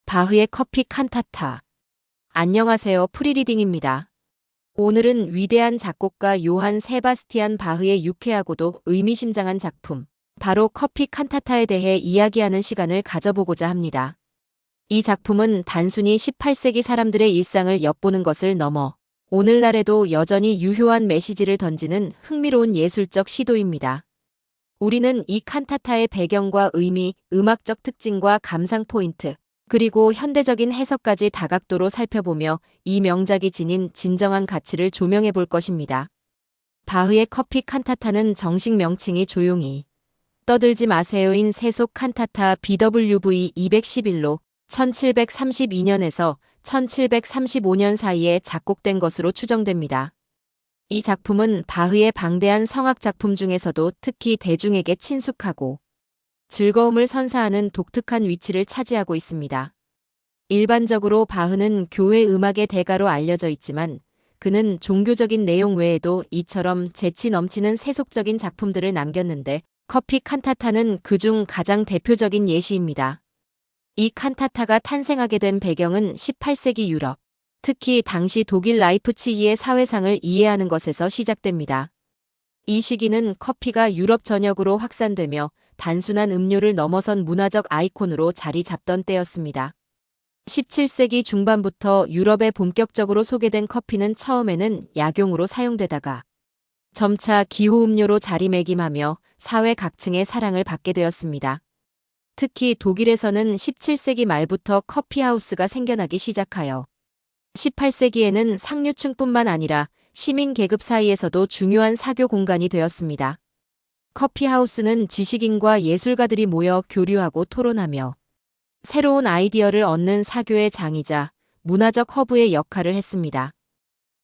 바흐의 커피 칸타타. 안녕하세요. 프리리딩입니다. 오늘은 위대한 작곡가 요한 세바스티안 바흐의 유쾌하고도 의미심장한 작품, 바로 커피 칸타타에 대해 이야기하는 시간을 가져보고자 합니다. 이 작품은 단순히 18세기 사람들의 일상을 엿보는 것을 넘어 오늘날에도 여전히 유효한 메시지를 던지는 흥미로운 예술적 시도입니다. 우리는 이 칸타타의 배경과 의미, 음악적 특징과 감상 포인트, 그리고 현대적인 해석까지 다각도로 살펴보며 이 명작이 지닌 진정한 가치를 조명해 볼 것입니다. 바흐의 커피 칸타타는 정식 명칭이 조용히 떠들지 마세요인 세속 칸타타 BWV 211로 1732년에서 1735년 사이에 작곡된 것으로 추정됩니다. 이 작품은 바흐의 방대한 성악 작품 중에서도 특히 대중에게 친숙하고 즐거움을 선사하는 독특한 위치를 차지하고 있습니다. 일반적으로 바흐는 교회 음악의 대가로 알려져 있지만 그는 종교적인 내용 외에도 이처럼 재치 넘치는 세속적인 작품들을 남겼는데 커피 칸타타는 그중 가장 대표적인 예시입니다. 이 칸타타가 탄생하게 된 배경은 18세기 유럽, 특히 당시 독일 라이프치히의 사회상을 이해하는 것에서 시작됩니다. 이 시기는 커피가 유럽 전역으로 확산되며 단순한 음료를 넘어선 문화적 아이콘으로 자리 잡던 때였습니다. 17세기 중반부터 유럽에 본격적으로 소개된 커피는 처음에는 약용으로 사용되다가 점차 기호음료로 자리매김하며 사회 각층의 사랑을 받게 되었습니다. 특히 독일에서는 17세기 말부터 커피하우스가 생겨나기 시작하여 18세기에는 상류층뿐만 아니라 시민 계급 사이에서도 중요한 사교 공간이 되었습니다. 커피하우스는 지식인과 예술가들이 모여 교류하고 토론하며 새로운 아이디어를 얻는 사교의 장이자 문화적 허브의 역할을 했습니다.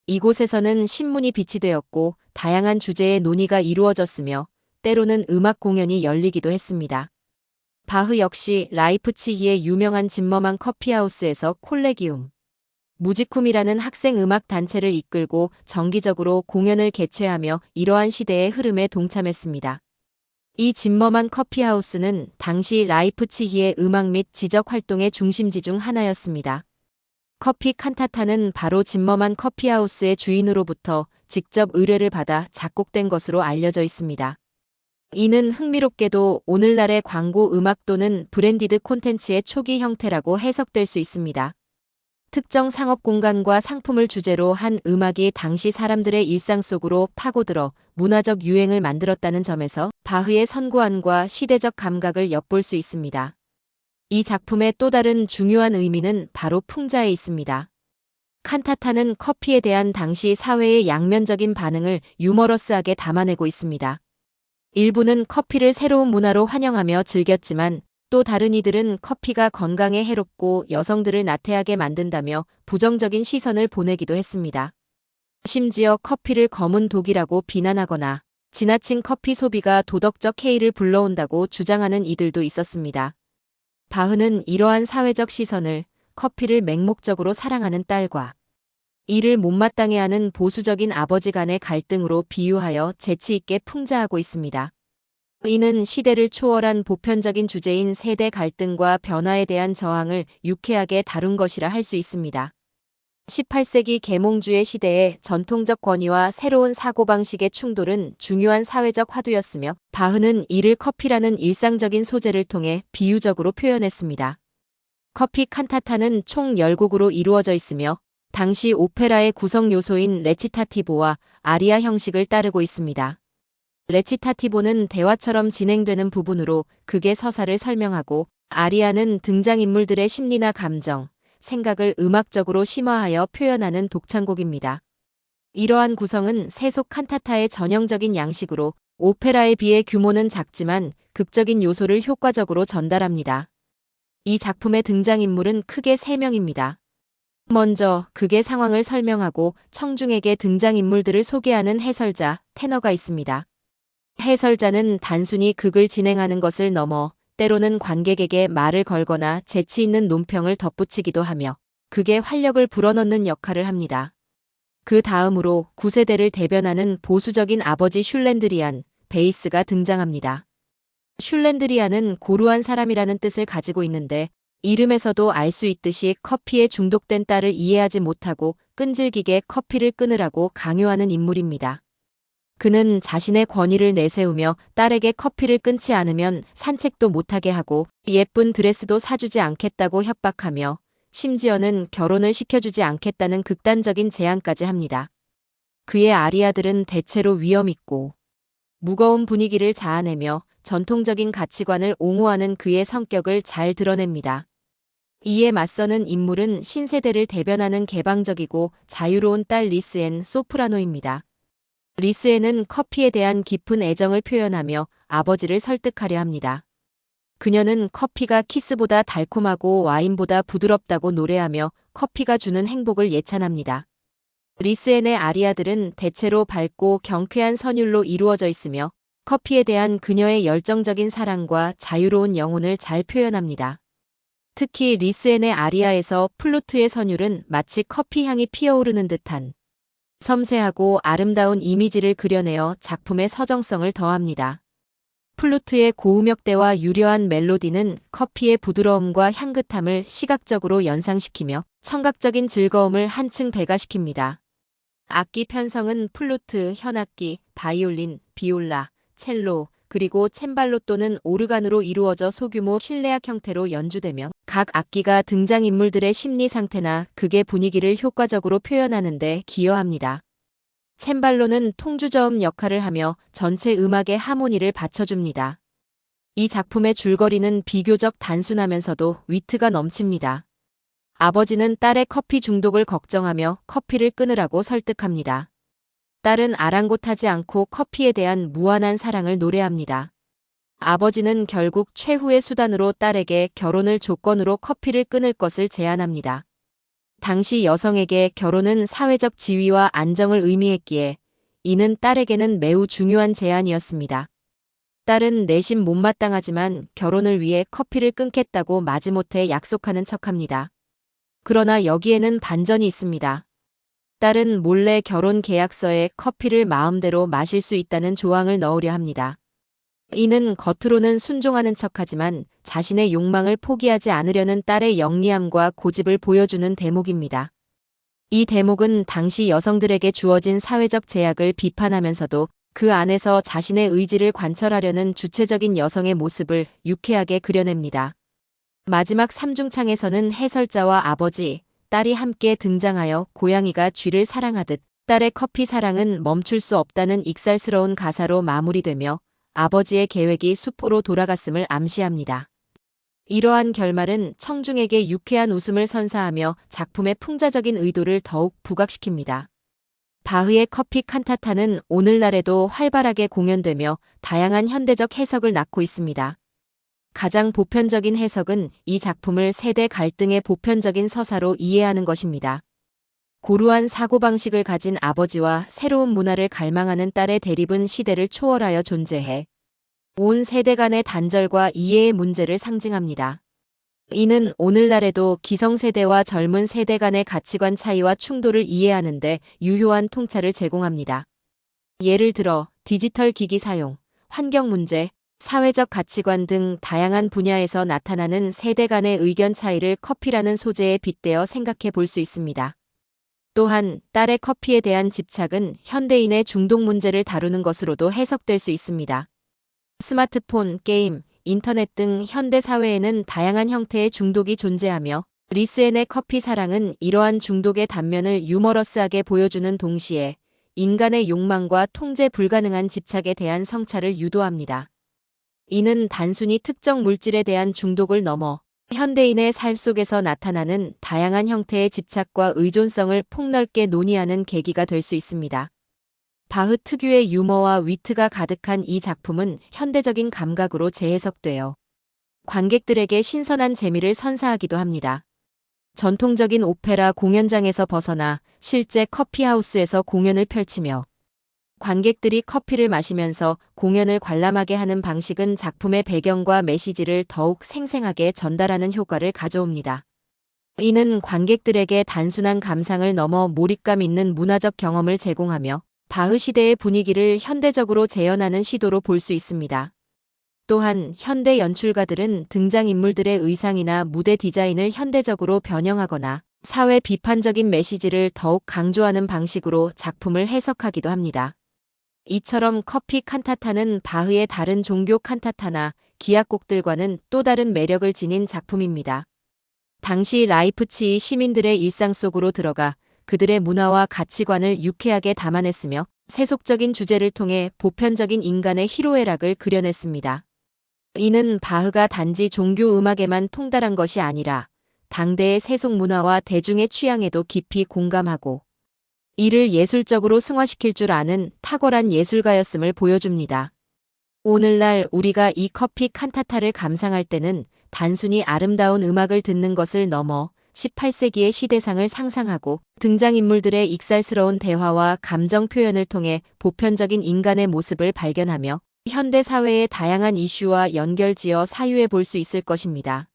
이곳에서는 신문이 비치되었고 다양한 주제의 논의가 이루어졌으며 때로는 음악 공연이 열리기도 했습니다. 바흐 역시 라이프치히의 유명한 진머만 커피하우스에서 콜레기움 무지쿰이라는 학생 음악 단체를 이끌고 정기적으로 공연을 개최하며 이러한 시대의 흐름에 동참했습니다. 이 진머만 커피하우스는 당시 라이프치히의 음악 및 지적 활동의 중심지 중 하나였습니다. 커피 칸타타는 바로 진머만 커피하우스의 주인으로부터 직접 의뢰를 받아 작곡된 것으로 알려져 있습니다. 이는 흥미롭게도 오늘날의 광고 음악 또는 브랜디드 콘텐츠의 초기 형태라고 해석될 수 있습니다. 특정 상업 공간과 상품을 주제로 한 음악이 당시 사람들의 일상 속으로 파고들어 문화적 유행을 만들었다는 점에서 바흐의 선구안과 시대적 감각을 엿볼 수 있습니다. 이 작품의 또 다른 중요한 의미는 바로 풍자에 있습니다. 칸타타는 커피에 대한 당시 사회의 양면적인 반응을 유머러스하게 담아내고 있습니다. 일부는 커피를 새로운 문화로 환영하며 즐겼지만 또 다른 이들은 커피가 건강에 해롭고 여성들을 나태하게 만든다며 부정적인 시선을 보내기도 했습니다. 심지어 커피를 검은 독이라고 비난하거나 지나친 커피 소비가 도덕적 해이를 불러온다고 주장하는 이들도 있었습니다. 바흐는 이러한 사회적 시선을 커피를 맹목적으로 사랑하는 딸과 이를 못마땅해하는 보수적인 아버지 간의 갈등으로 비유하여 재치 있게 풍자하고 있습니다. 이는 시대를 초월한 보편적인 주제인 세대 갈등과 변화에 대한 저항을 유쾌하게 다룬 것이라 할 수 있습니다. 18세기 계몽주의 시대의 전통적 권위와 새로운 사고방식의 충돌은 중요한 사회적 화두였으며 바흐는 이를 커피라는 일상적인 소재를 통해 비유적으로 표현했습니다. 커피 칸타타는 총 10곡으로 이루어져 있으며 당시 오페라의 구성 요소인 레치타티보와 아리아 형식을 따르고 있습니다. 레치타티보는 대화처럼 진행되는 부분으로 극의 서사를 설명하고 아리아는 등장인물들의 심리나 감정, 생각을 음악적으로 심화하여 표현하는 독창곡입니다. 이러한 구성은 세속 칸타타의 전형적인 양식으로 오페라에 비해 규모는 작지만 극적인 요소를 효과적으로 전달합니다. 이 작품의 등장인물은 크게 3명입니다. 먼저 극의 상황을 설명하고 청중에게 등장인물들을 소개하는 해설자, 테너가 있습니다. 해설자는 단순히 극을 진행하는 것을 넘어 때로는 관객에게 말을 걸거나 재치 있는 논평을 덧붙이기도 하며 극의 활력을 불어넣는 역할을 합니다. 그 다음으로 9세대를 대변하는 보수적인 아버지 슐렌드리안, 베이스가 등장합니다. 슐렌드리안은 고루한 사람이라는 뜻을 가지고 있는데 이름에서도 알 수 있듯이 커피에 중독된 딸을 이해하지 못하고 끈질기게 커피를 끊으라고 강요하는 인물입니다. 그는 자신의 권위를 내세우며 딸에게 커피를 끊지 않으면 산책도 못하게 하고 예쁜 드레스도 사주지 않겠다고 협박하며 심지어는 결혼을 시켜주지 않겠다는 극단적인 제안까지 합니다. 그의 아리아들은 대체로 위험있고 무거운 분위기를 자아내며 전통적인 가치관을 옹호하는 그의 성격을 잘 드러냅니다. 이에 맞서는 인물은 신세대를 대변하는 개방적이고 자유로운 딸 리스앤 소프라노입니다. 리스앤은 커피에 대한 깊은 애정을 표현하며 아버지를 설득하려 합니다. 그녀는 커피가 키스보다 달콤하고 와인보다 부드럽다고 노래하며 커피가 주는 행복을 예찬합니다. 리스앤의 아리아들은 대체로 밝고 경쾌한 선율로 이루어져 있으며 커피에 대한 그녀의 열정적인 사랑과 자유로운 영혼을 잘 표현합니다. 특히 리스앤의 아리아에서 플루트의 선율은 마치 커피 향이 피어오르는 듯한 섬세하고 아름다운 이미지를 그려내어 작품의 서정성을 더합니다. 플루트의 고음역대와 유려한 멜로디는 커피의 부드러움과 향긋함을 시각적으로 연상시키며 청각적인 즐거움을 한층 배가시킵니다. 악기 편성은 플루트, 현악기, 바이올린, 비올라, 첼로, 그리고 챈발로 또는 오르간으로 이루어져 소규모 실내악 형태로 연주되며 각 악기가 등장인물들의 심리 상태나 극의 분위기를 효과적으로 표현하는 데 기여합니다. 챈발로는 통주저음 역할을 하며 전체 음악의 하모니를 받쳐줍니다. 이 작품의 줄거리는 비교적 단순하면서도 위트가 넘칩니다. 아버지는 딸의 커피 중독을 걱정하며 커피를 끊으라고 설득합니다. 딸은 아랑곳하지 않고 커피에 대한 무한한 사랑을 노래합니다. 아버지는 결국 최후의 수단으로 딸에게 결혼을 조건으로 커피를 끊을 것을 제안합니다. 당시 여성에게 결혼은 사회적 지위와 안정을 의미했기에 이는 딸에게는 매우 중요한 제안이었습니다. 딸은 내심 못마땅하지만 결혼을 위해 커피를 끊겠다고 마지못해 약속하는 척합니다. 그러나 여기에는 반전이 있습니다. 딸은 몰래 결혼 계약서에 커피를 마음대로 마실 수 있다는 조항을 넣으려 합니다. 이는 겉으로는 순종하는 척하지만 자신의 욕망을 포기하지 않으려는 딸의 영리함과 고집을 보여주는 대목입니다. 이 대목은 당시 여성들에게 주어진 사회적 제약을 비판하면서도 그 안에서 자신의 의지를 관철하려는 주체적인 여성의 모습을 유쾌하게 그려냅니다. 마지막 3중창에서는 해설자와 아버지, 딸이 함께 등장하여 고양이가 쥐를 사랑하듯 딸의 커피 사랑은 멈출 수 없다는 익살스러운 가사로 마무리되며 아버지의 계획이 수포로 돌아갔음을 암시합니다. 이러한 결말은 청중에게 유쾌한 웃음을 선사하며 작품의 풍자적인 의도를 더욱 부각시킵니다. 바흐의 커피 칸타타는 오늘날에도 활발하게 공연되며 다양한 현대적 해석을 낳고 있습니다. 가장 보편적인 해석은 이 작품을 세대 갈등의 보편적인 서사로 이해하는 것입니다. 고루한 사고방식을 가진 아버지와 새로운 문화를 갈망하는 딸의 대립은 시대를 초월하여 존재해 온 세대 간의 단절과 이해의 문제를 상징합니다. 이는 오늘날에도 기성세대와 젊은 세대 간의 가치관 차이와 충돌을 이해하는 데 유효한 통찰을 제공합니다. 예를 들어 디지털 기기 사용, 환경 문제, 사회적 가치관 등 다양한 분야에서 나타나는 세대 간의 의견 차이를 커피라는 소재에 빗대어 생각해 볼 수 있습니다. 또한 딸의 커피에 대한 집착은 현대인의 중독 문제를 다루는 것으로도 해석될 수 있습니다. 스마트폰, 게임, 인터넷 등 현대 사회에는 다양한 형태의 중독이 존재하며 리스앤의 커피 사랑은 이러한 중독의 단면을 유머러스하게 보여주는 동시에 인간의 욕망과 통제 불가능한 집착에 대한 성찰을 유도합니다. 이는 단순히 특정 물질에 대한 중독을 넘어 현대인의 삶 속에서 나타나는 다양한 형태의 집착과 의존성을 폭넓게 논의하는 계기가 될 수 있습니다. 바흐 특유의 유머와 위트가 가득한 이 작품은 현대적인 감각으로 재해석되어 관객들에게 신선한 재미를 선사하기도 합니다. 전통적인 오페라 공연장에서 벗어나 실제 커피하우스에서 공연을 펼치며 관객들이 커피를 마시면서 공연을 관람하게 하는 방식은 작품의 배경과 메시지를 더욱 생생하게 전달하는 효과를 가져옵니다. 이는 관객들에게 단순한 감상을 넘어 몰입감 있는 문화적 경험을 제공하며 바흐 시대의 분위기를 현대적으로 재현하는 시도로 볼 수 있습니다. 또한 현대 연출가들은 등장인물들의 의상이나 무대 디자인을 현대적으로 변형하거나 사회 비판적인 메시지를 더욱 강조하는 방식으로 작품을 해석하기도 합니다. 이처럼 커피 칸타타는 바흐의 다른 종교 칸타타나 기악곡들과는 또 다른 매력을 지닌 작품입니다. 당시 라이프치히 시민들의 일상 속으로 들어가 그들의 문화와 가치관을 유쾌하게 담아냈으며 세속적인 주제를 통해 보편적인 인간의 희로애락을 그려냈습니다. 이는 바흐가 단지 종교 음악에만 통달한 것이 아니라 당대의 세속 문화와 대중의 취향에도 깊이 공감하고 이를 예술적으로 승화시킬 줄 아는 탁월한 예술가였음을 보여줍니다. 오늘날 우리가 이 커피 칸타타를 감상할 때는 단순히 아름다운 음악을 듣는 것을 넘어 18세기의 시대상을 상상하고 등장인물들의 익살스러운 대화와 감정 표현을 통해 보편적인 인간의 모습을 발견하며 현대 사회의 다양한 이슈와 연결지어 사유해 볼 수 있을 것입니다.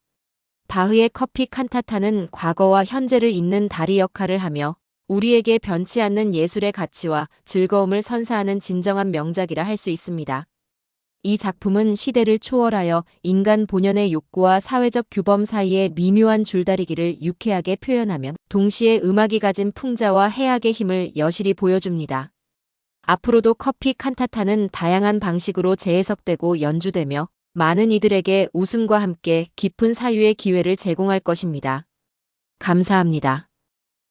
바흐의 커피 칸타타는 과거와 현재를 잇는 다리 역할을 하며 우리에게 변치 않는 예술의 가치와 즐거움을 선사하는 진정한 명작이라 할 수 있습니다. 이 작품은 시대를 초월하여 인간 본연의 욕구와 사회적 규범 사이의 미묘한 줄다리기를 유쾌하게 표현하며 동시에 음악이 가진 풍자와 해악의 힘을 여실히 보여줍니다. 앞으로도 커피 칸타타는 다양한 방식으로 재해석되고 연주되며 많은 이들에게 웃음과 함께 깊은 사유의 기회를 제공할 것입니다. 감사합니다.